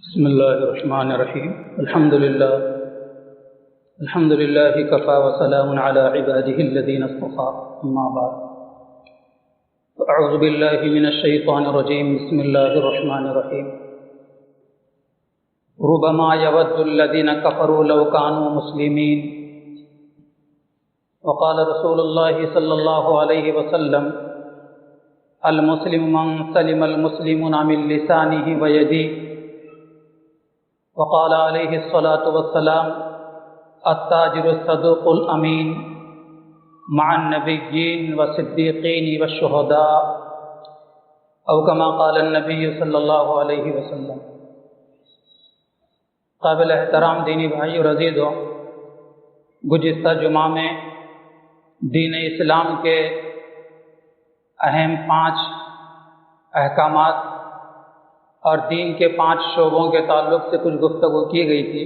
بسم الله الرحمن الرحيم الحمد لله كفى وسلام على عباده الذين اصطفى أما بعد أعوذ بالله من الشيطان الرجيم بسم الله الرحمن الرحيم ربما يود الذين كفروا لو كانوا مسلمين وقال رسول الله صلى الله عليه وسلم المسلم من سلم المسلمون من لسانه ويده وقال عليه الصلاة والسلام التاجر الصدوق الأمين مع النبيين والصديقين والشهداء أو كما قال النبي صلی اللہ علیہ وسلم۔ قابل احترام دینی بھائی اور عزیزوں، گزشتہ جمعہ میں دین اسلام کے اہم 5 احکامات اور دین کے 5 شعبوں کے تعلق سے کچھ گفتگو کی گئی تھی۔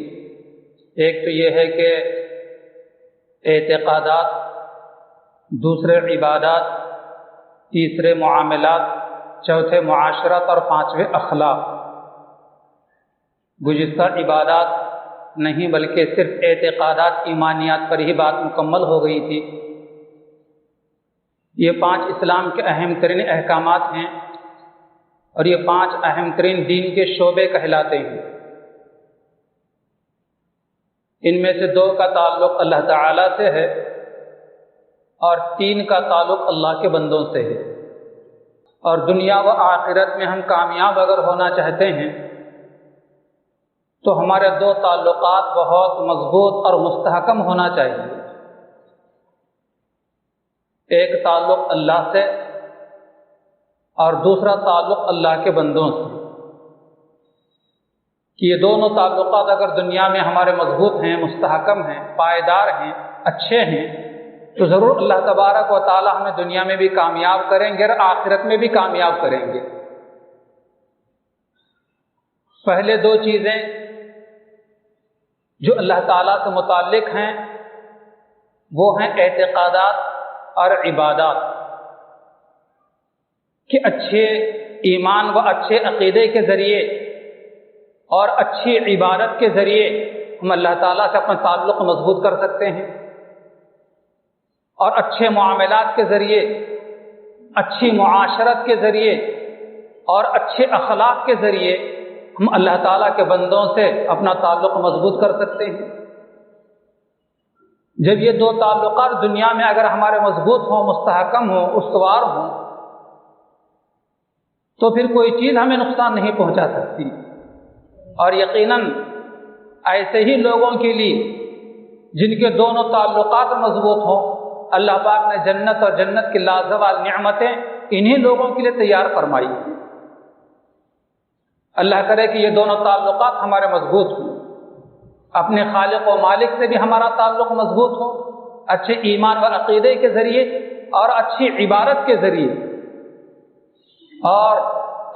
ایک تو یہ ہے کہ اعتقادات، دوسرے عبادات، تیسرے معاملات، چوتھے معاشرت اور 5ویں اخلاق۔ گزشتہ عبادات نہیں بلکہ صرف اعتقادات، ایمانیات پر ہی بات مکمل ہو گئی تھی۔ یہ 5 اسلام کے اہم ترین احکامات ہیں اور یہ 5 اہم ترین دین کے شعبے کہلاتے ہیں۔ ان میں سے 2 کا تعلق اللہ تعالیٰ سے ہے اور 3 کا تعلق اللہ کے بندوں سے ہے۔ اور دنیا و آخرت میں ہم کامیاب اگر ہونا چاہتے ہیں تو ہمارے 2 تعلقات بہت مضبوط اور مستحکم ہونا چاہیے۔ ایک تعلق اللہ سے اور دوسرا تعلق اللہ کے بندوں سے، کہ یہ دونوں تعلقات اگر دنیا میں ہمارے مضبوط ہیں، مستحکم ہیں، پائیدار ہیں، اچھے ہیں، تو ضرور اللہ تبارک و تعالی ہمیں دنیا میں بھی کامیاب کریں گے اور آخرت میں بھی کامیاب کریں گے۔ پہلے 2 چیزیں جو اللہ تعالیٰ سے متعلق ہیں وہ ہیں اعتقادات اور عبادات، کہ اچھے ایمان و اچھے عقیدے کے ذریعے اور اچھی عبادت کے ذریعے ہم اللہ تعالیٰ سے اپنا تعلق مضبوط کر سکتے ہیں، اور اچھے معاملات کے ذریعے، اچھی معاشرت کے ذریعے اور اچھے اخلاق کے ذریعے ہم اللہ تعالیٰ کے بندوں سے اپنا تعلق مضبوط کر سکتے ہیں۔ جب یہ 2 تعلقات دنیا میں اگر ہمارے مضبوط ہوں، مستحکم ہوں، استوار ہوں، تو پھر کوئی چیز ہمیں نقصان نہیں پہنچا سکتی۔ اور یقیناً ایسے ہی لوگوں کے لیے جن کے دونوں تعلقات مضبوط ہوں، اللہ پاک نے جنت اور جنت کی لازوال نعمتیں انہی لوگوں کے لیے تیار فرمائی۔ اللہ کرے کہ یہ دونوں تعلقات ہمارے مضبوط ہوں، اپنے خالق و مالک سے بھی ہمارا تعلق مضبوط ہو، اچھے ایمان و عقیدے کے ذریعے اور اچھی عبادت کے ذریعے، اور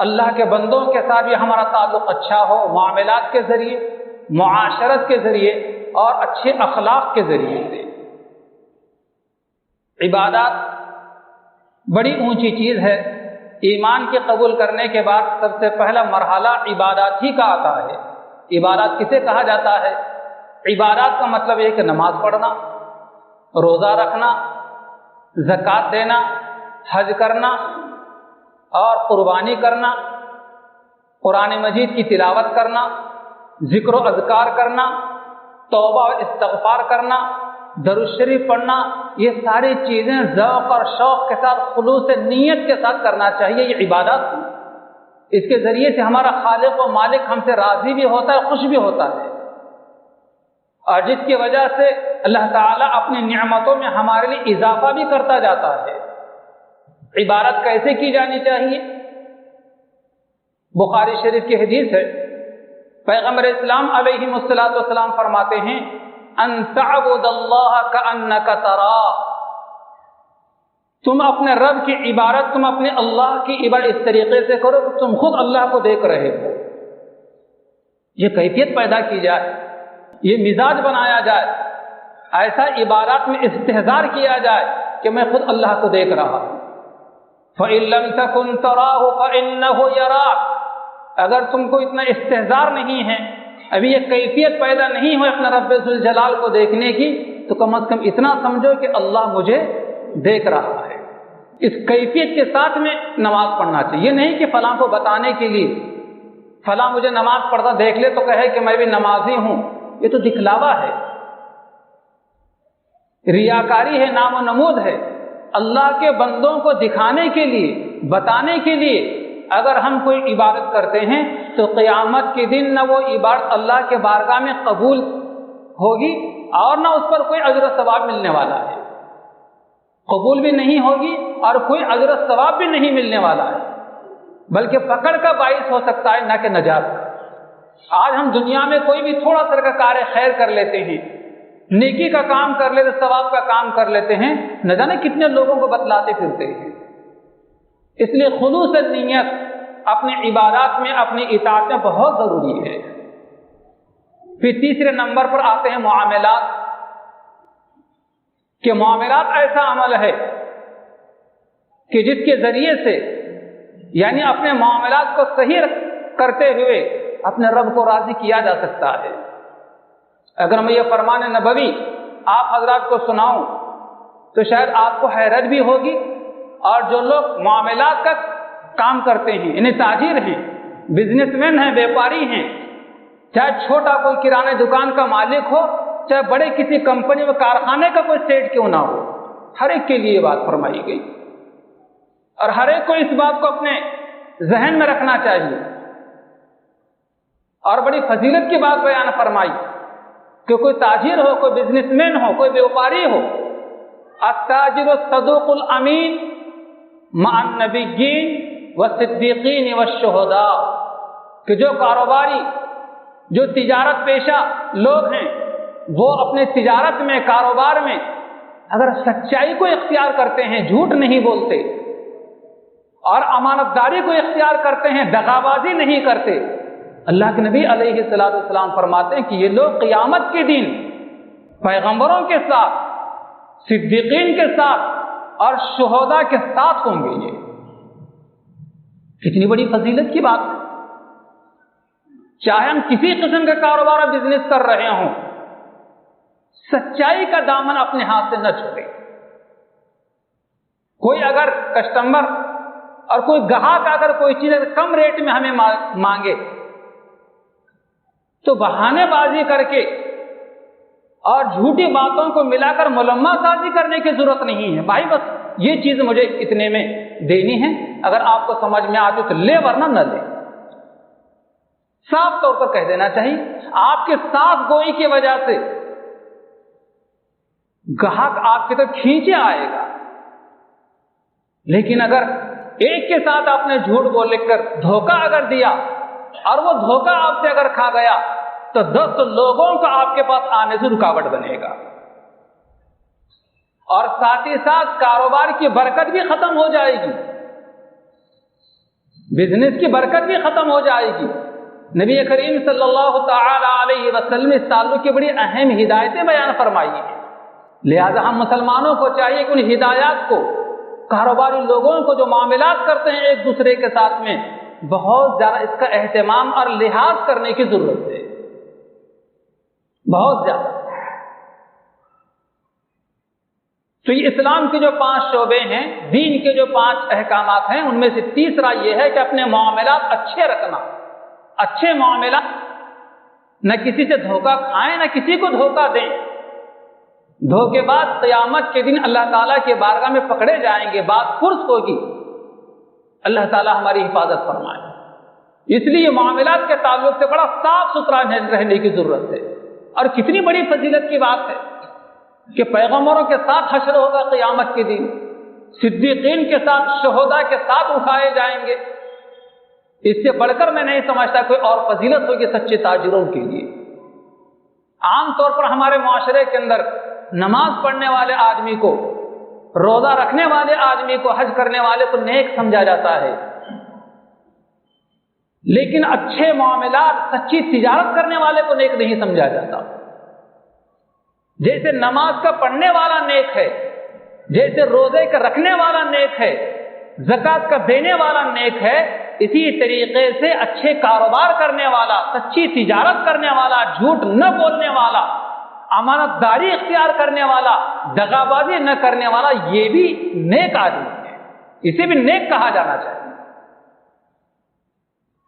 اللہ کے بندوں کے ساتھ بھی ہمارا تعلق اچھا ہو، معاملات کے ذریعے، معاشرت کے ذریعے اور اچھے اخلاق کے ذریعے سے۔ عبادات بڑی اونچی چیز ہے۔ ایمان کے قبول کرنے کے بعد سب سے پہلا مرحلہ عبادات ہی کا آتا ہے۔ عبادات کسے کہا جاتا ہے؟ عبادات کا مطلب یہ کہ نماز پڑھنا، روزہ رکھنا، زکوٰۃ دینا، حج کرنا اور قربانی کرنا، قرآن مجید کی تلاوت کرنا، ذکر و اذکار کرنا، توبہ و استغفار کرنا، درود شریف پڑھنا، یہ ساری چیزیں ذوق اور شوق کے ساتھ، خلوص نیت کے ساتھ کرنا چاہیے۔ یہ عبادات ہیں۔ اس کے ذریعے سے ہمارا خالق و مالک ہم سے راضی بھی ہوتا ہے، خوش بھی ہوتا ہے، اور جس کی وجہ سے اللہ تعالیٰ اپنی نعمتوں میں ہمارے لیے اضافہ بھی کرتا جاتا ہے۔ عبادت کیسے کی جانی چاہیے؟ بخاری شریف کی حدیث ہے، پیغمبر اسلام علیہ السلام فرماتے ہیں ان تعبد اللہ کأنک تراہ، تم اپنے رب کی عبادت، تم اپنے اللہ کی عبادت اس طریقے سے کرو کہ تم خود اللہ کو دیکھ رہے ہو۔ یہ کیفیت پیدا کی جائے، یہ مزاج بنایا جائے، ایسا عبادات میں استحضار کیا جائے کہ میں خود اللہ کو دیکھ رہا ہوں۔ فَإِن لَّمْ تَكُن تَرَاهُ فَإِنَّهُ يَرَاكَ، اگر تم کو اتنا استحضار نہیں ہے، ابھی یہ کیفیت پیدا نہیں ہوئی اپنا رب ذوالجلال کو دیکھنے کی، تو کم از کم اتنا سمجھو کہ اللہ مجھے دیکھ رہا ہے۔ اس کیفیت کے ساتھ میں نماز پڑھنا چاہیے، یہ نہیں کہ فلاں کو بتانے کے لیے فلاں مجھے نماز پڑھتا دیکھ لے تو کہے کہ میں بھی نمازی ہوں، یہ تو دکھلاوا ہے، ریاکاری ہے، نام و نمود ہے۔ اللہ کے بندوں کو دکھانے کے لیے، بتانے کے لیے اگر ہم کوئی عبادت کرتے ہیں تو قیامت کے دن نہ وہ عبادت اللہ کے بارگاہ میں قبول ہوگی اور نہ اس پر کوئی اجر و ثواب ملنے والا ہے، قبول بھی نہیں ہوگی اور کوئی اجر و ثواب بھی نہیں ملنے والا ہے، بلکہ پکڑ کا باعث ہو سکتا ہے، نہ کہ نجات کا۔ آج ہم دنیا میں کوئی بھی تھوڑا سا کا کار خیر کر لیتے ہیں، نیکی کا کام کر لیتے، ثواب کا کام کر لیتے ہیں، نہ جانے کتنے لوگوں کو بتلاتے پھرتے ہیں۔ اس لیے خلوص نیت اپنے عبادات میں، اپنی اطاعت میں بہت ضروری ہے۔ پھر تیسرے نمبر پر آتے ہیں معاملات، کہ معاملات ایسا عمل ہے کہ جس کے ذریعے سے یعنی اپنے معاملات کو صحیح کرتے ہوئے اپنے رب کو راضی کیا جا سکتا ہے۔ اگر میں یہ فرمان نبوی آپ حضرات کو سناؤں تو شاید آپ کو حیرت بھی ہوگی، اور جو لوگ معاملات کا کام کرتے ہیں، یعنی تاجر ہیں، بزنس مین ہیں، بیپاری ہیں، چاہے چھوٹا کوئی کرانے دکان کا مالک ہو، چاہے بڑے کسی کمپنی میں کارخانے کا کوئی سیٹ کیوں نہ ہو، ہر ایک کے لیے یہ بات فرمائی گئی، اور ہر ایک کو اس بات کو اپنے ذہن میں رکھنا چاہیے۔ اور بڑی فضیلت کی بات بیان فرمائی کہ کوئی تاجر ہو، کوئی بزنس مین ہو، کوئی بیوپاری ہو، التاجر الصدوق الامین مع النبیین والصدیقین والشہداء، کہ جو کاروباری، جو تجارت پیشہ لوگ ہیں، وہ اپنے تجارت میں، کاروبار میں اگر سچائی کو اختیار کرتے ہیں، جھوٹ نہیں بولتے، اور امانت داری کو اختیار کرتے ہیں، دغابازی نہیں کرتے، اللہ کے نبی علیہ السلام فرماتے ہیں کہ یہ لوگ قیامت کے دن پیغمبروں کے ساتھ، صدیقین کے ساتھ اور شہداء کے ساتھ ہوں گے۔ یہ کتنی بڑی فضیلت کی بات ہے۔ چاہے ہم کسی قسم کا کاروبار اور بزنس کر رہے ہوں، سچائی کا دامن اپنے ہاتھ سے نہ چھوڑے۔ کوئی اگر کسٹمر اور کوئی گاہک اگر کوئی چیز اگر کم ریٹ میں ہمیں مانگے تو بہانے بازی کر کے اور جھوٹی باتوں کو ملا کر ملمہ سازی کرنے کی ضرورت نہیں ہے۔ بھائی بس یہ چیز مجھے اتنے میں دینی ہے، اگر آپ کو سمجھ میں آتی تو لے، ورنہ نہ لے۔ صاف طور پر کہہ دینا چاہیے۔ آپ کے صاف گوئی کی وجہ سے گاہک آپ کی طرف کھینچے آئے گا، لیکن اگر ایک کے ساتھ آپ نے جھوٹ بول کر دھوکہ اگر دیا اور وہ دھوکہ آپ سے اگر کھا گیا تو 10 لوگوں کا آپ کے پاس آنے سے رکاوٹ بنے گا، اور ساتھ ہی ساتھ کاروبار کی برکت بھی ختم ہو جائے گی، بزنس کی برکت بھی ختم ہو جائے گی۔ نبی کریم صلی اللہ تعالی علیہ وسلم اس تعلق کی بڑی اہم ہدایتیں بیان فرمائی ہیں، لہذا ہم مسلمانوں کو چاہیے کہ ان ہدایات کو کاروباری لوگوں کو جو معاملات کرتے ہیں ایک دوسرے کے ساتھ میں، بہت زیادہ اس کا اہتمام اور لحاظ کرنے کی ضرورت ہے، بہت زیادہ۔ تو یہ اسلام کے جو 5 شعبے ہیں، دین کے جو 5 احکامات ہیں، ان میں سے تیسرا یہ ہے کہ اپنے معاملات اچھے رکھنا، اچھے معاملات، نہ کسی سے دھوکہ کھائیں، نہ کسی کو دھوکہ دیں۔ دھوکے بعد قیامت کے دن اللہ تعالیٰ کے بارگاہ میں پکڑے جائیں گے، بات پرس ہوگی۔ اللہ تعالیٰ ہماری حفاظت فرمائے۔ اس لیے معاملات کے تعلق سے بڑا صاف ستھرا رہنے کی ضرورت ہے، اور کتنی بڑی فضیلت کی بات ہے کہ پیغمبروں کے ساتھ حشر ہوگا قیامت کے دن، صدیقین کے ساتھ، شہداء کے ساتھ اٹھائے جائیں گے۔ اس سے بڑھ کر میں نہیں سمجھتا کوئی اور فضیلت ہوگی سچے تاجروں کے لیے۔ عام طور پر ہمارے معاشرے کے اندر نماز پڑھنے والے آدمی کو، روزہ رکھنے والے آدمی کو، حج کرنے والے کو نیک سمجھا جاتا ہے، لیکن اچھے معاملات، سچی تجارت کرنے والے کو نیک نہیں سمجھا جاتا۔ جیسے نماز کا پڑھنے والا نیک ہے، جیسے روزے کا رکھنے والا نیک ہے، زکوٰۃ کا دینے والا نیک ہے، اسی طریقے سے اچھے کاروبار کرنے والا، سچی تجارت کرنے والا، جھوٹ نہ بولنے والا، امانت داری اختیار کرنے والا، دغا بازی نہ کرنے والا، یہ بھی نیک آدمی ہے، اسے بھی نیک کہا جانا چاہیے۔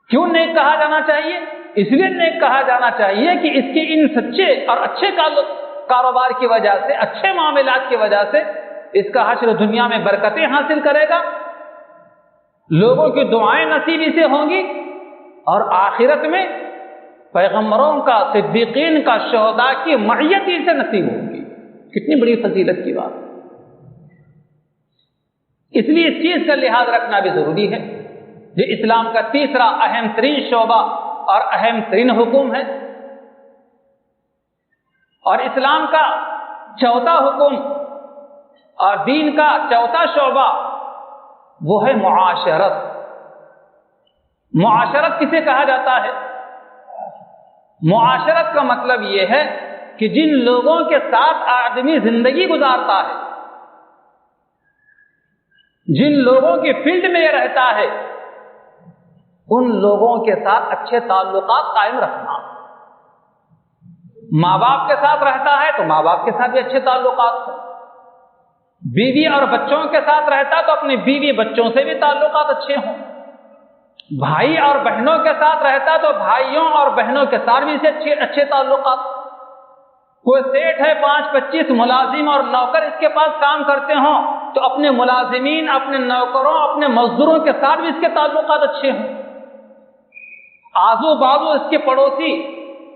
کیوں نیک کہا جانا چاہیے؟ اس لیے نیک کہا جانا چاہیے کہ اس کے ان سچے اور اچھے کاروبار کی وجہ سے، اچھے معاملات کی وجہ سے اس کا حشر دنیا میں برکتیں حاصل کرے گا، لوگوں کی دعائیں نصیب اسے ہوں گی، اور آخرت میں پیغمبروں کا، صدیقین کا، شہداء کی معیت اسے نصیب ہوگی۔ کتنی بڑی فضیلت کی بات! اس لیے اس چیز کا لحاظ رکھنا بھی ضروری ہے۔ جو اسلام کا تیسرا اہم ترین شعبہ اور اہم ترین حکم ہے، اور اسلام کا چوتھا حکم اور دین کا چوتھا شعبہ وہ ہے معاشرت۔ معاشرت کسے کہا جاتا ہے؟ معاشرت کا مطلب یہ ہے کہ جن لوگوں کے ساتھ آدمی زندگی گزارتا ہے، جن لوگوں کی فیلڈ میں یہ رہتا ہے، ان لوگوں کے ساتھ اچھے تعلقات قائم رکھنا۔ ماں باپ کے ساتھ رہتا ہے تو ماں باپ کے ساتھ بھی اچھے تعلقات ہوں، بیوی اور بچوں کے ساتھ رہتا تو اپنے بیوی بچوں سے بھی تعلقات اچھے ہوں، بھائی اور بہنوں کے ساتھ رہتا تو بھائیوں اور بہنوں کے ساتھ بھی اسے اچھے تعلقات۔ کوئی سیٹ ہے 5-25 ملازم اور نوکر اس کے پاس کام کرتے ہوں تو اپنے ملازمین، اپنے نوکروں، اپنے مزدوروں کے ساتھ بھی اس کے تعلقات اچھے ہوں۔ آزو بازو اس کے پڑوسی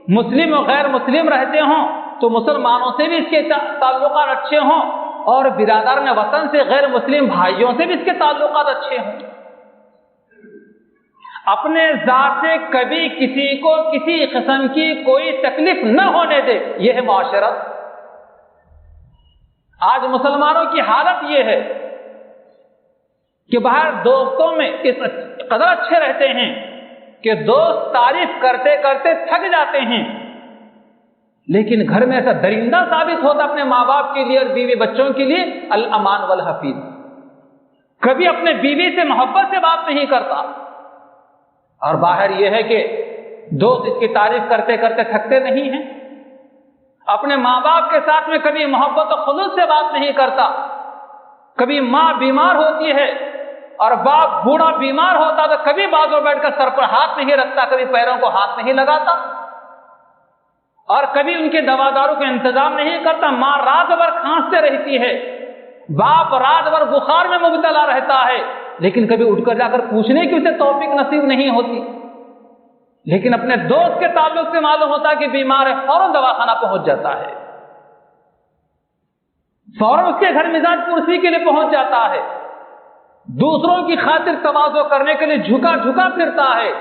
مسلم و غیر مسلم رہتے ہوں تو مسلمانوں سے بھی اس کے تعلقات اچھے ہوں، اور برادران وطن سے، غیر مسلم بھائیوں سے بھی اس کے تعلقات اچھے ہوں۔ اپنے ذات سے کبھی کسی کو کسی قسم کی کوئی تکلیف نہ ہونے دے، یہ ہے معاشرت۔ آج مسلمانوں کی حالت یہ ہے کہ باہر دوستوں میں اس قدر اچھے رہتے ہیں کہ دوست تعریف کرتے کرتے تھک جاتے ہیں، لیکن گھر میں ایسا درندہ ثابت ہوتا اپنے ماں باپ کے لیے اور بیوی بچوں کے لیے، الامان والحفیظ۔ کبھی اپنے بیوی سے محبت سے بات نہیں کرتا، اور باہر یہ ہے کہ دوست اس کی تعریف کرتے کرتے تھکتے نہیں ہیں۔ اپنے ماں باپ کے ساتھ میں کبھی محبت و خلوص سے بات نہیں کرتا۔ کبھی ماں بیمار ہوتی ہے اور باپ بوڑھا بیمار ہوتا تو کبھی بازو بیٹھ کر سر پر ہاتھ نہیں رکھتا، کبھی پیروں کو ہاتھ نہیں لگاتا، اور کبھی ان کے دوا دارو کا انتظام نہیں کرتا۔ ماں رات بھر کھانستے رہتی ہے، باپ رات بھر بخار میں مبتلا رہتا ہے، لیکن کبھی اٹھ کر جا کر پوچھنے کی اسے توفیق نصیب نہیں ہوتی۔ لیکن اپنے دوست کے تعلق سے معلوم ہوتا ہے کہ بیمار ہے، فوراً دواخانہ پہنچ جاتا ہے، فوراً اس کے گھر مزاج پرسی کے لیے پہنچ جاتا ہے، دوسروں کی خاطر تواضع کرنے کے لیے جھکا جھکا پھرتا ہے،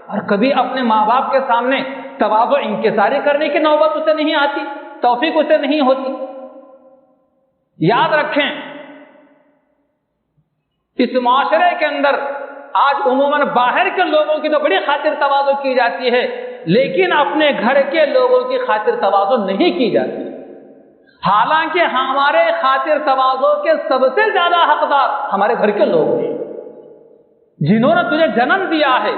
اور کبھی اپنے ماں باپ کے سامنے تواضع انکساری کرنے کی نوبت اسے نہیں آتی، توفیق اسے نہیں ہوتی۔ یاد رکھیں، اس معاشرے کے اندر آج عموماً باہر کے لوگوں کی تو بڑی خاطر تواضع کی جاتی ہے، لیکن اپنے گھر کے لوگوں کی خاطر تواضع نہیں کی جاتی۔ حالانکہ ہمارے خاطر تواضع کے سب سے زیادہ حقدار ہمارے گھر کے لوگ ہیں، جنہوں نے تجھے جنم دیا ہے،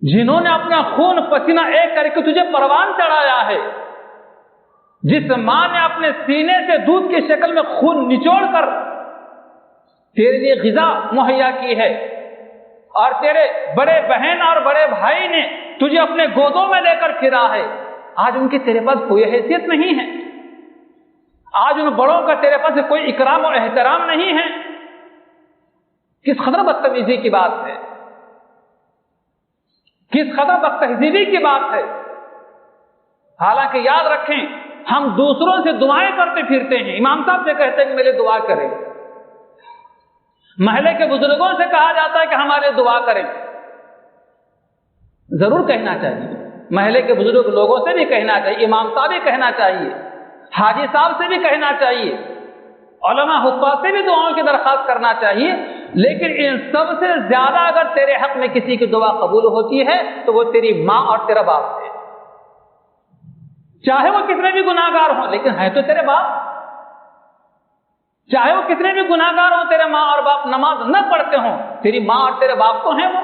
جنہوں نے اپنا خون پسینہ ایک کر کے تجھے پروان چڑھایا ہے، جس ماں نے اپنے سینے سے دودھ کی شکل میں خون نچوڑ کر تیرے لیے غذا مہیا کی ہے، اور تیرے بڑے بہن اور بڑے بھائی نے تجھے اپنے گودوں میں لے کر پھرا ہے، آج ان کی تیرے پاس کوئی حیثیت نہیں ہے، آج ان بڑوں کا تیرے پاس کوئی اکرام و احترام نہیں ہے۔ کس قدر بدتمیزی کی بات ہے، کس قدر بدتہذیبی کی بات ہے۔ حالانکہ یاد رکھیں، ہم دوسروں سے دعائیں کرتے پھرتے ہیں، امام صاحب سے کہتے ہیں کہ میرے دعا کریں، محلے کے بزرگوں سے کہا جاتا ہے کہ ہمارے دعا کریں۔ ضرور کہنا چاہیے، محلے کے بزرگ لوگوں سے بھی کہنا چاہیے، امام صاحب بھی کہنا چاہیے، حاجی صاحب سے بھی کہنا چاہیے، علماء حفاظ سے بھی دعاؤں کی درخواست کرنا چاہیے، لیکن ان سب سے زیادہ اگر تیرے حق میں کسی کی دعا قبول ہوتی ہے تو وہ تیری ماں اور تیرا باپ ہے، چاہے وہ کتنے بھی گناہگار ہوں، لیکن ہے تو تیرے باپ۔ چاہے وہ کتنے بھی گناہگار ہوں، تیرے ماں اور باپ نماز نہ پڑھتے ہوں، تیری ماں اور تیرے باپ تو ہیں وہ.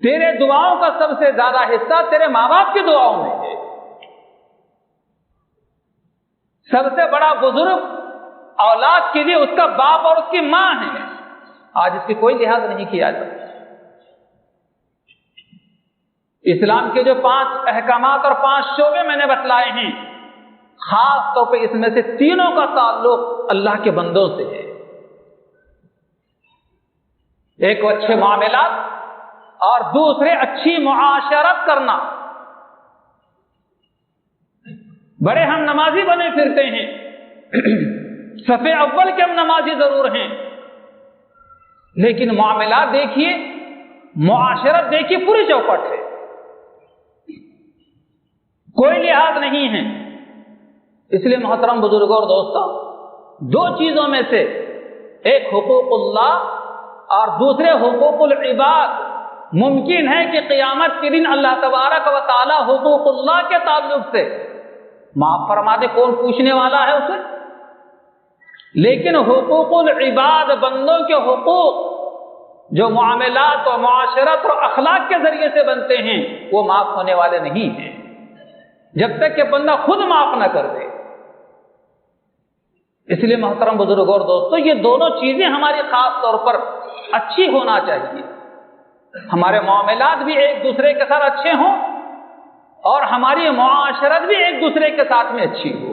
تیرے دعاؤں کا سب سے زیادہ حصہ تیرے ماں باپ کی دعاؤں میں ہے. سب سے بڑا بزرگ اولاد کے لیے اس کا باپ اور اس کی ماں ہے. آج اس کی کوئی لحاظ نہیں کیا جاتا. اسلام کے جو 5 احکامات اور 5 شعبے میں نے بتلائے ہیں، خاص طور پہ اس میں سے 3 کا تعلق اللہ کے بندوں سے ہے. ایک وہ اچھے معاملات اور دوسرے اچھی معاشرت کرنا. بڑے ہم نمازی بنے پھرتے ہیں، صف اول کے ہم نمازی ضرور ہیں، لیکن معاملات دیکھیے، معاشرت دیکھیے، پوری چوپٹ ہے، کوئی لحاظ نہیں ہے. اس لیے محترم بزرگوں اور دوستوں، 2 چیزوں میں سے ایک حقوق اللہ اور دوسرے حقوق العباد ممکن ہے کہ قیامت کے دن اللہ تبارک و تعالی حقوق اللہ کے تعلق سے معاف فرما دے. کون پوچھنے والا ہے اسے؟ لیکن حقوق العباد، بندوں کے حقوق جو معاملات اور معاشرت اور اخلاق کے ذریعے سے بنتے ہیں، وہ معاف ہونے والے نہیں ہیں جب تک کہ بندہ خود معاف نہ کر دے. اس لیے محترم بزرگوں اور دوستوں، یہ دونوں چیزیں ہماری خاص طور پر اچھی ہونا چاہیے. ہمارے معاملات بھی ایک دوسرے کے ساتھ اچھے ہوں اور ہماری معاشرت بھی ایک دوسرے کے ساتھ میں اچھی ہو.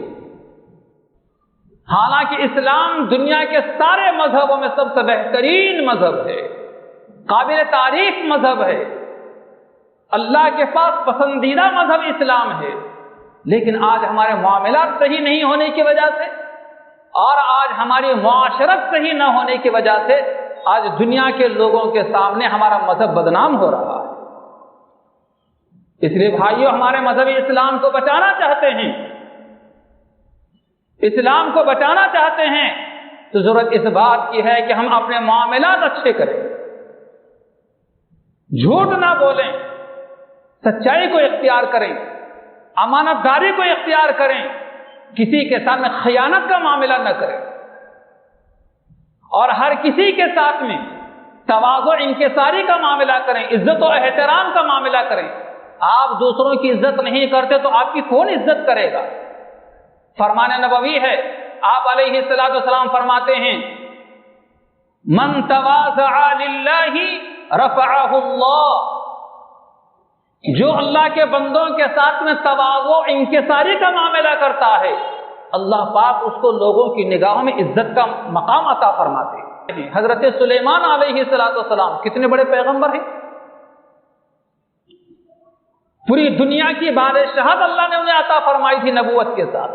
حالانکہ اسلام دنیا کے سارے مذہبوں میں سب سے بہترین مذہب ہے، قابل تعریف مذہب ہے، اللہ کے پاس پسندیدہ مذہب اسلام ہے. لیکن آج ہمارے معاملات صحیح نہیں ہونے کی وجہ سے اور آج ہماری معاشرت صحیح نہ ہونے کی وجہ سے آج دنیا کے لوگوں کے سامنے ہمارا مذہب بدنام ہو رہا ہے. اس لیے بھائیوں، ہمارے مذہب اسلام کو بچانا چاہتے ہیں، اسلام کو بچانا چاہتے ہیں تو ضرورت اس بات کی ہے کہ ہم اپنے معاملات اچھے کریں، جھوٹ نہ بولیں، سچائی کو اختیار کریں، امانت داری کو اختیار کریں، کسی کے ساتھ میں خیانت کا معاملہ نہ کریں، اور ہر کسی کے ساتھ میں تواضع انکساری کا معاملہ کریں، عزت و احترام کا معاملہ کریں. آپ دوسروں کی عزت نہیں کرتے تو آپ کی کون عزت کرے گا؟ فرمان نبوی ہے، آپ علیہ الصلوۃ والسلام فرماتے ہیں، من تواضع للہ رفعہ اللہ. جو اللہ کے بندوں کے ساتھ میں تواضع انکساری کا معاملہ کرتا ہے، اللہ پاک اس کو لوگوں کی نگاہوں میں عزت کا مقام عطا فرماتے ہیں. حضرت سلیمان علیہ السلام کتنے بڑے پیغمبر ہیں، پوری دنیا کی بادشاہت اللہ نے انہیں عطا فرمائی تھی نبوت کے ساتھ.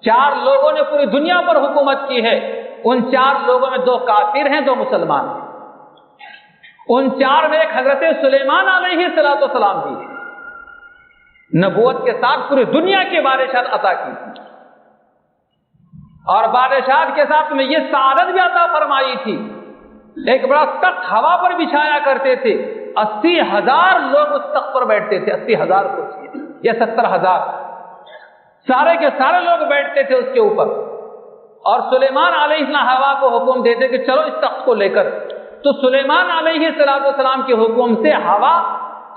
4 لوگوں نے پوری دنیا پر حکومت کی ہے. ان 4 لوگوں میں 2 کافر ہیں، 2 مسلمان ہیں. ان 4 میں ایک حضرت سلیمان علیہ السلام بھی ہے. نبوت کے ساتھ پوری دنیا کی بادشاہت عطا کی تھی، اور بادشاہت کے ساتھ میں یہ سعادت بھی عطا فرمائی تھی. ایک بڑا تخت ہوا پر بچھایا کرتے تھے، 80,000 لوگ اس تخت پر بیٹھتے تھے. 80,000 کرسی یا 70,000، سارے کے سارے لوگ بیٹھتے تھے اس کے اوپر. اور سلیمان علیہ السلام ہوا کو حکم دیتے کہ چلو اس تخت کو لے کر. تو سلیمان علیہ السلام کے حکم سے ہوا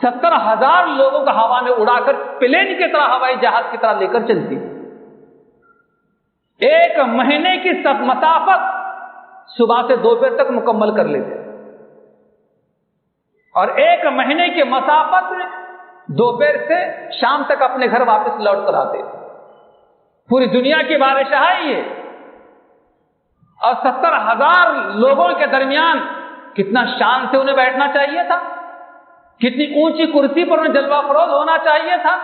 70,000 لوگوں کو ہوا میں اڑا کر پلین کی طرح، ہوائی جہاز کی طرح لے کر چلتی. 1 مہینے کی مسافت صبح سے دوپہر تک مکمل کر لیتے، اور 1 مہینے کی مسافت دوپہر سے شام تک اپنے گھر واپس لوٹ کر آتے. پوری دنیا کی بادشاہی ہے، اور 70,000 لوگوں کے درمیان کتنا شان سے انہیں بیٹھنا چاہیے تھا، کتنی اونچی کرسی پر انہیں جلوہ فروز ہونا چاہیے تھا.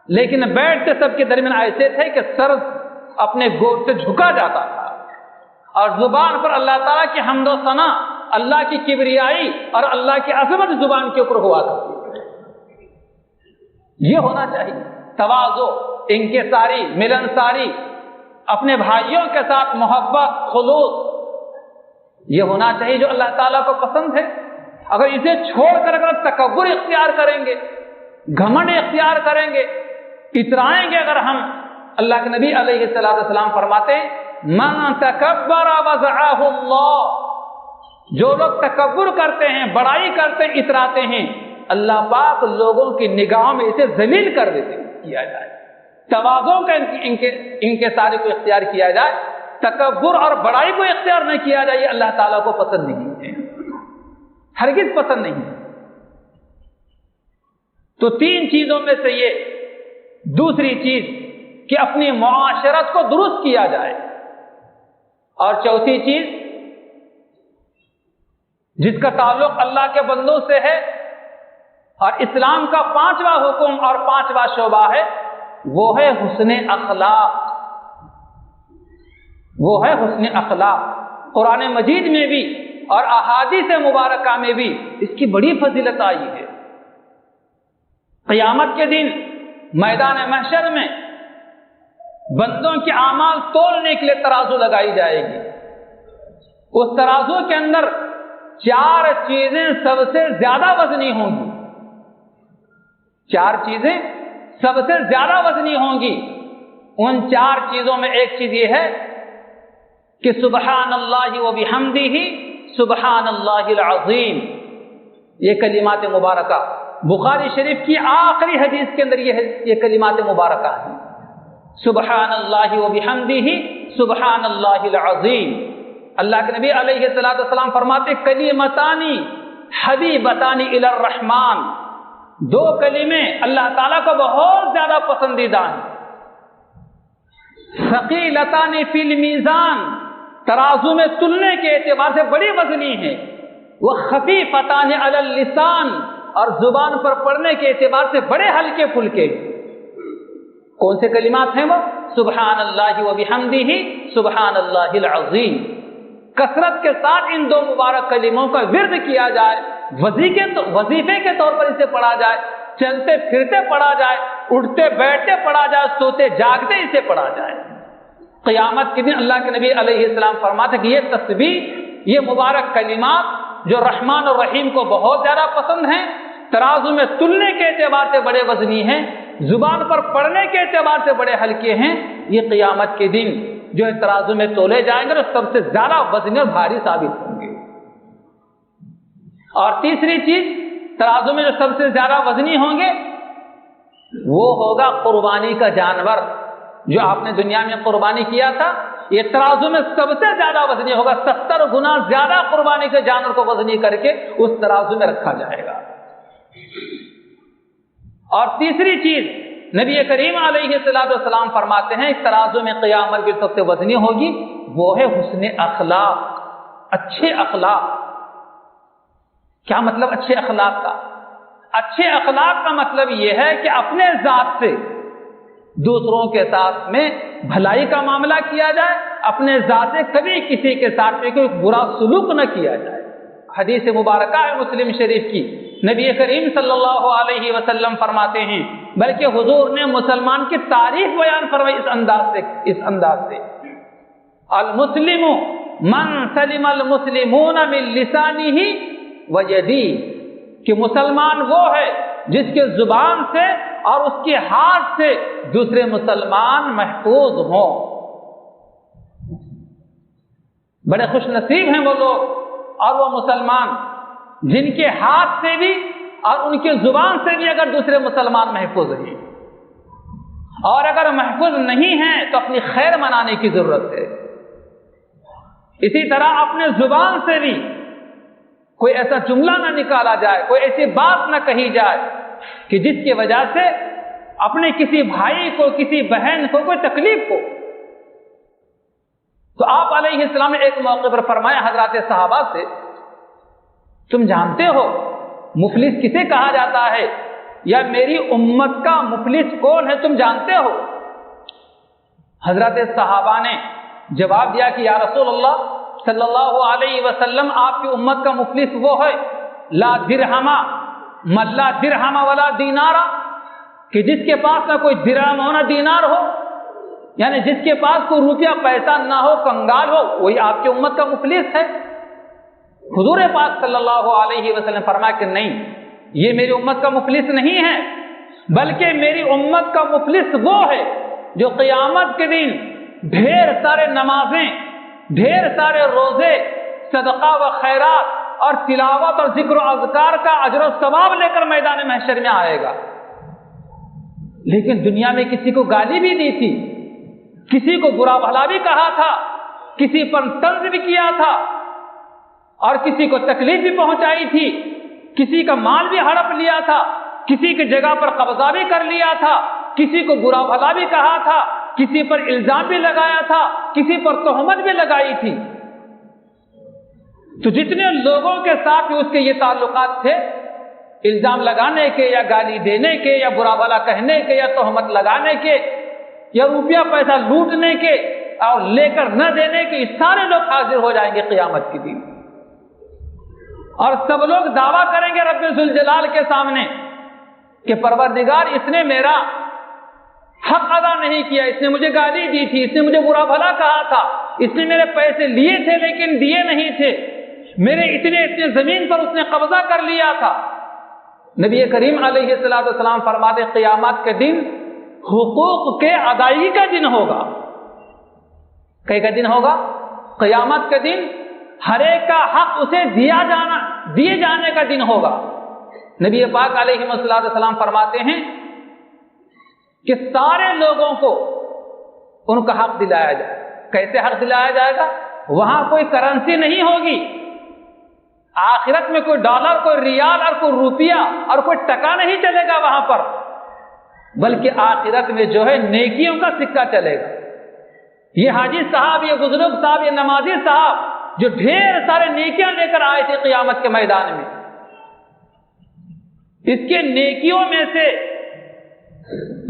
لیکن بیٹھتے سب کے درمیان ایسے تھے کہ سر اپنے گود سے جھکا جاتا تھا، اور زبان پر اللہ تعالیٰ کی حمد و ثنا، اللہ کی کبریائی اور اللہ کی عظمت زبان کے اوپر ہوا کرتی. یہ ہونا چاہیے، تواضع، انکساری، ملنساری، اپنے بھائیوں کے ساتھ محبت، خلوص، یہ ہونا چاہیے جو اللہ تعالیٰ کو پسند ہے. اگر اسے چھوڑ کر اگر تکبر اختیار کریں گے، گھمنڈ اختیار کریں گے، اترائیں گے اگر ہم اللہ کے نبی علیہ السلام فرماتے ہیں من تکبر وضعه اللہ، جو لوگ تکبر کرتے ہیں، بڑائی کرتے ہیں، اتراتے ہیں، اللہ پاک لوگوں کی نگاہوں میں اسے ذلیل کر دیتے کیا جائے، تواضع کا ان کے سارے کو اختیار کیا جائے، تکبر اور بڑائی کو اختیار نہ کیا جائے، یہ اللہ تعالیٰ کو پسند نہیں ہے، ہرگز پسند نہیں ہے۔ تو تین چیزوں میں سے یہ دوسری چیز کہ اپنی معاشرت کو درست کیا جائے، اور چوتھی چیز جس کا تعلق اللہ کے بندوں سے ہے اور اسلام کا پانچواں حکم اور پانچواں شعبہ ہے، وہ ہے حسن اخلاق، وہ ہے حسن اخلاق۔ قرآن مجید میں بھی اور احادیث مبارکہ میں بھی اس کی بڑی فضیلت آئی ہے۔ قیامت کے دن میدان محشر میں بندوں کے اعمال تولنے کے لیے ترازو لگائی جائے گی، اس ترازو کے اندر چار چیزیں سب سے زیادہ وزنی ہوں گی، چار چیزیں سب سے زیادہ وزنی ہوں گی۔ ان چار چیزوں میں ایک چیز یہ ہے کہ سبحان اللہ و بحمدہ سبحان اللہ العظیم، یہ کلمات مبارکہ بخاری شریف کی آخری حدیث کے اندر یہ کلمات مبارکہ ہیں، سبحان اللہ و بحمدہ سبحان اللہ العظیم۔ اللہ کے نبی علیہ السلام فرماتے کلمتانی حبیبتانی الی الرحمن، دو کلمے اللہ تعالیٰ کو بہت زیادہ پسندیدہ ہیں، ثقیلتان فی المیزان، ترازو میں تلنے کے اعتبار سے بڑی وزنی ہے، وہ خفیفتان علی اللسان، اور زبان پر پڑھنے کے اعتبار سے بڑے ہلکے پھلکے۔ کون سے کلمات ہیں وہ؟ سبحان اللہ و بحمدہ سبحان اللہ العظیم۔ کثرت کے ساتھ ان دو مبارک کلموں کا ورد کیا جائے، وظیفے کے طور پر اسے پڑھا جائے، چلتے پھرتے پڑھا جائے، اٹھتے بیٹھتے پڑھا جائے، سوتے جاگتے اسے پڑھا جائے۔ قیامت کے دن اللہ کے نبی علیہ السلام فرماتے کہ یہ تسبیح، یہ مبارک کلمات جو رحمان اور رحیم کو بہت زیادہ پسند ہیں، ترازو میں تلنے کے اعتبار سے بڑے وزنی ہیں، زبان پر پڑھنے کے اعتبار سے بڑے ہلکے ہیں، یہ قیامت کے دن جو ہے ترازو میں تولے جائیں گے تو سب سے زیادہ وزنی اور بھاری ثابت ہوں گے۔ اور تیسری چیز ترازو میں جو سب سے زیادہ وزنی ہوں گے وہ ہوگا قربانی کا جانور، جو آپ نے دنیا میں قربانی کیا تھا، یہ ترازو میں سب سے زیادہ وزنی ہوگا، 70 گنا زیادہ قربانی کے جانور کو وزنی کر کے اس ترازو میں رکھا جائے گا۔ اور تیسری چیز نبی کریم علیہ السلام فرماتے ہیں اس ترازو میں قیامت کی سب سے وزنی ہوگی، وہ ہے حسن اخلاق، اچھے اخلاق۔ کیا مطلب اچھے اخلاق کا؟ اچھے اخلاق کا مطلب یہ ہے کہ اپنے ذات سے دوسروں کے ساتھ میں بھلائی کا معاملہ کیا جائے، اپنے ذات سے کبھی کسی کے ساتھ میں کوئی برا سلوک نہ کیا جائے۔ حدیث مبارکہ ہے مسلم شریف کی، نبی کریم صلی اللہ علیہ وسلم فرماتے ہیں، بلکہ حضور نے مسلمان کی تعریف بیان فرمائی اس انداز سے المسلم من سلم المسلمون من لسانہ و یدیہ، کہ مسلمان وہ ہے جس کے زبان سے اور اس کے ہاتھ سے دوسرے مسلمان محفوظ ہوں۔ بڑے خوش نصیب ہیں وہ لوگ اور وہ مسلمان جن کے ہاتھ سے بھی اور ان کے زبان سے بھی اگر دوسرے مسلمان محفوظ ہیں، اور اگر محفوظ نہیں ہیں تو اپنی خیر منانے کی ضرورت ہے۔ اسی طرح اپنے زبان سے بھی کوئی ایسا جملہ نہ نکالا جائے، کوئی ایسی بات نہ کہی جائے کہ جس کی وجہ سے اپنے کسی بھائی کو، کسی بہن کو کوئی تکلیف ہو۔ تو آپ علیہ السلام نے ایک موقع پر فرمایا حضرات صحابہ سے، تم جانتے ہو مفلس کسے کہا جاتا ہے، یا میری امت کا مفلس کون ہے تم جانتے ہو؟ حضرات صحابہ نے جواب دیا کہ یا رسول اللہ صلی اللہ علیہ وسلم، آپ کی امت کا مفلس وہ ہے لا درہم من لا درہم ولا دینارا، کہ جس کے پاس نہ کوئی درہم ہو نہ دینار ہو، یعنی جس کے پاس کوئی روپیہ پیسہ نہ ہو، کنگال ہو، وہی آپ کی امت کا مفلس ہے۔ حضور پاک صلی اللہ علیہ وسلم فرمایا کہ نہیں، یہ میری امت کا مفلس نہیں ہے، بلکہ میری امت کا مفلس وہ ہے جو قیامت کے دن ڈھیر سارے نمازیں، ڈھیر سارے روزے، صدقہ و خیرات اور تلاوت اور ذکر و اذکار کا اجر و ثواب لے کر میدان محشر میں آئے گا۔ لیکن دنیا میں کسی کو گالی بھی دی تھی، کسی کو برا بھلا بھی کہا تھا، کسی پر طنز بھی کیا تھا، اور کسی کو تکلیف بھی پہنچائی تھی، کسی کا مال بھی ہڑپ لیا تھا، کسی کی جگہ پر قبضہ بھی کر لیا تھا، کسی کو برا بھلا بھی کہا تھا، کسی پر الزام بھی لگایا تھا، کسی پر تہمت بھی لگائی تھی۔ تو جتنے لوگوں کے ساتھ اس کے یہ تعلقات تھے، الزام لگانے کے یا گالی دینے کے یا برا بھلا کہنے کے یا تہمت لگانے کے یا روپیہ پیسہ لوٹنے کے اور لے کر نہ دینے کے، یہ سارے لوگ حاضر ہو جائیں گے قیامت کے دن، اور سب لوگ دعویٰ کریں گے رب ذوالجلال کے سامنے کہ پروردگار، اس نے میرا حق ادا نہیں کیا، اس نے مجھے گالی دی تھی، اس نے مجھے برا بھلا کہا تھا، اس نے میرے پیسے لیے تھے لیکن دیے نہیں تھے، میرے اتنے زمین پر اس نے قبضہ کر لیا تھا۔ نبی کریم علیہ السلام فرماتے قیامت کے دن حقوق کے ادائیگی کا دن ہوگا۔ کئی کا دن ہوگا؟ قیامت کے دن ہر ایک کا حق اسے دیے جانے کا دن ہوگا۔ نبی پاک علیہ السلام فرماتے ہیں کہ سارے لوگوں کو ان کا حق دلایا جائے۔ کیسے حق دلایا جائے گا؟ وہاں کوئی کرنسی نہیں ہوگی، آخرت میں کوئی ڈالر، کوئی ریال اور کوئی روپیہ اور کوئی ٹکا نہیں چلے گا وہاں پر، بلکہ آخرت میں جو ہے نیکیوں کا سکہ چلے گا۔ یہ حاجی صاحب، یہ بزرگ صاحب، یہ نمازی صاحب جو ڈھیر سارے نیکیاں لے کر آئے تھے قیامت کے میدان میں، اس کے نیکیوں میں سے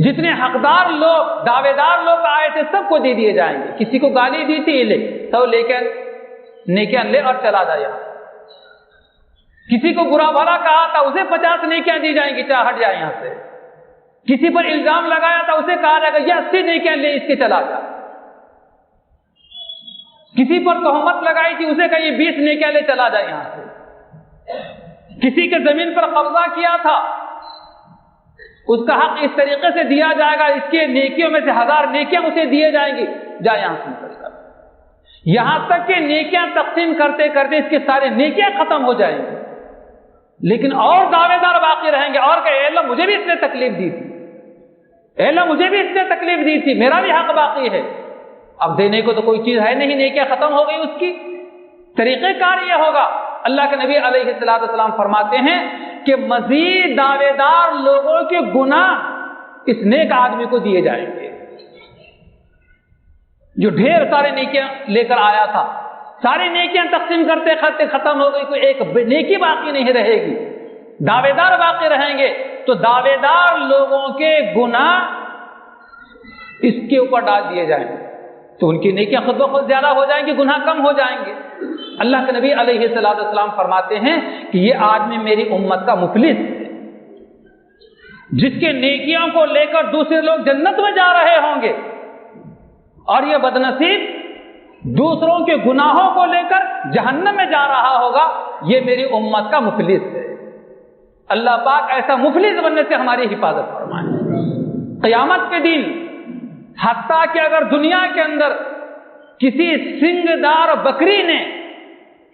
جتنے حقدار لوگ، دعوے دار لوگ آئے تھے، سب کو دے دیے جائیں گے۔ کسی کو گالی دی تھی، لے تو لے کر نیکیاں لے اور چلا جائے۔ کسی کو برا بھلا کہا تھا، اسے 50 نیکیاں دی جائیں گی، چاہے ہٹ جائے یہاں سے۔ کسی پر الزام لگایا تھا، اسے کہا جائے گا یہ 80 نیکیاں لے، اس کے چلا جا۔ کسی پر تہمت لگائی تھی، اسے کہا یہ 20 نیکیاں لے، چلا جائے یہاں سے۔ کسی کے زمین پر قبضہ کیا تھا، اس کا حق اس طریقے سے دیا جائے گا، اس کے نیکیوں میں سے 1000 نیکیاں اسے دیے جائیں گی، جا یہاں سے نکل کر۔ یہاں تک کہ نیکیاں تقسیم کرتے کرتے اس کے سارے نیکیاں ختم ہو جائیں گی، لیکن اور دعوے دار باقی رہیں گے، اور کہ اے اللہ مجھے بھی اس نے تکلیف دی تھی، اے اللہ مجھے بھی اس نے تکلیف دی تھی، میرا بھی حق باقی ہے۔ اب دینے کو تو کوئی چیز ہے نہیں، نیکیاں ختم ہو گئی اس کی۔ طریقہ کار یہ ہوگا، اللہ کے نبی علیہ السلام فرماتے ہیں کہ مزید دعوے دار لوگوں کے گناہ اس نیک آدمی کو دیے جائیں گے جو ڈھیر سارے نیکیاں لے کر آیا تھا۔ ساری نیکیاں تقسیم کرتے کرتے ختم ہو گئی، کوئی ایک نیکی باقی نہیں رہے گی، دعوے دار باقی رہیں گے، تو دعوے دار لوگوں کے گناہ اس کے اوپر ڈال دیے جائیں گے، تو ان کی نیکیاں خود بخود زیادہ ہو جائیں گی، گناہ کم ہو جائیں گے۔ اللہ کے نبی علیہ السلام فرماتے ہیں کہ یہ آدمی میری امت کا مفلس ہے، جس کے نیکیوں کو لے کر دوسرے لوگ جنت میں جا رہے ہوں گے، اور یہ بدنصیب دوسروں کے گناہوں کو لے کر جہنم میں جا رہا ہوگا، یہ میری امت کا مفلس ہے۔ اللہ پاک ایسا مفلس بننے سے ہماری حفاظت فرمائے۔ قیامت کے دن حتیٰ کہ اگر دنیا کے اندر کسی سنگ دار بکری نے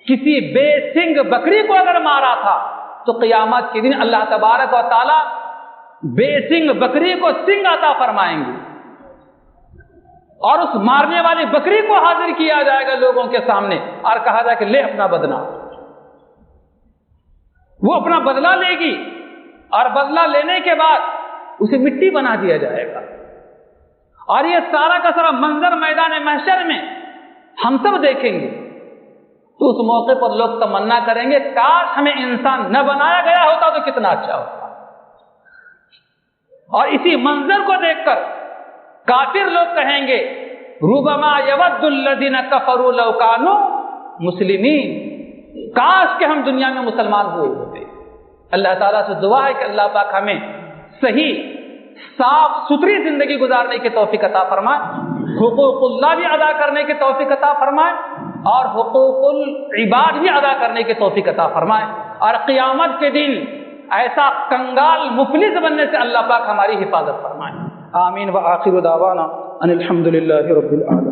کسی بے سنگ بکری کو اگر مارا تھا، تو قیامت کے دن اللہ تبارک و تعالی بے سنگ بکری کو سنگ عطا فرمائیں گے، اور اس مارنے والی بکری کو حاضر کیا جائے گا لوگوں کے سامنے، اور کہا جائے کہ لے اپنا بدلہ۔ وہ اپنا بدلہ لے گی، اور بدلہ لینے کے بعد اسے مٹی بنا دیا جائے گا، اور یہ سارا کا سارا منظر میدان محشر میں ہم سب دیکھیں گے۔ تو اس موقع پر لوگ تمنا کریں گے کاش ہمیں انسان نہ بنایا گیا ہوتا تو کتنا اچھا ہوتا۔ اور اسی منظر کو دیکھ کر کافر لوگ کہیں گے ربما یود الذین کفروا لو کانوا مسلمین، کاش کہ ہم دنیا میں مسلمان ہوئے ہوتے۔ اللہ تعالیٰ سے دعا ہے کہ اللہ پاک ہمیں صحیح صاف ستھری زندگی گزارنے کی توفیق عطا فرمائے، حقوق اللہ بھی ادا کرنے کی توفیق عطا فرمائے، اور حقوق العباد بھی ادا کرنے کی توفیق عطا فرمائے، اور قیامت کے دن ایسا کنگال مفلس بننے سے اللہ پاک ہماری حفاظت فرمائے۔ آمین و آخر دعوانا ان الحمد للہ رب العالمین.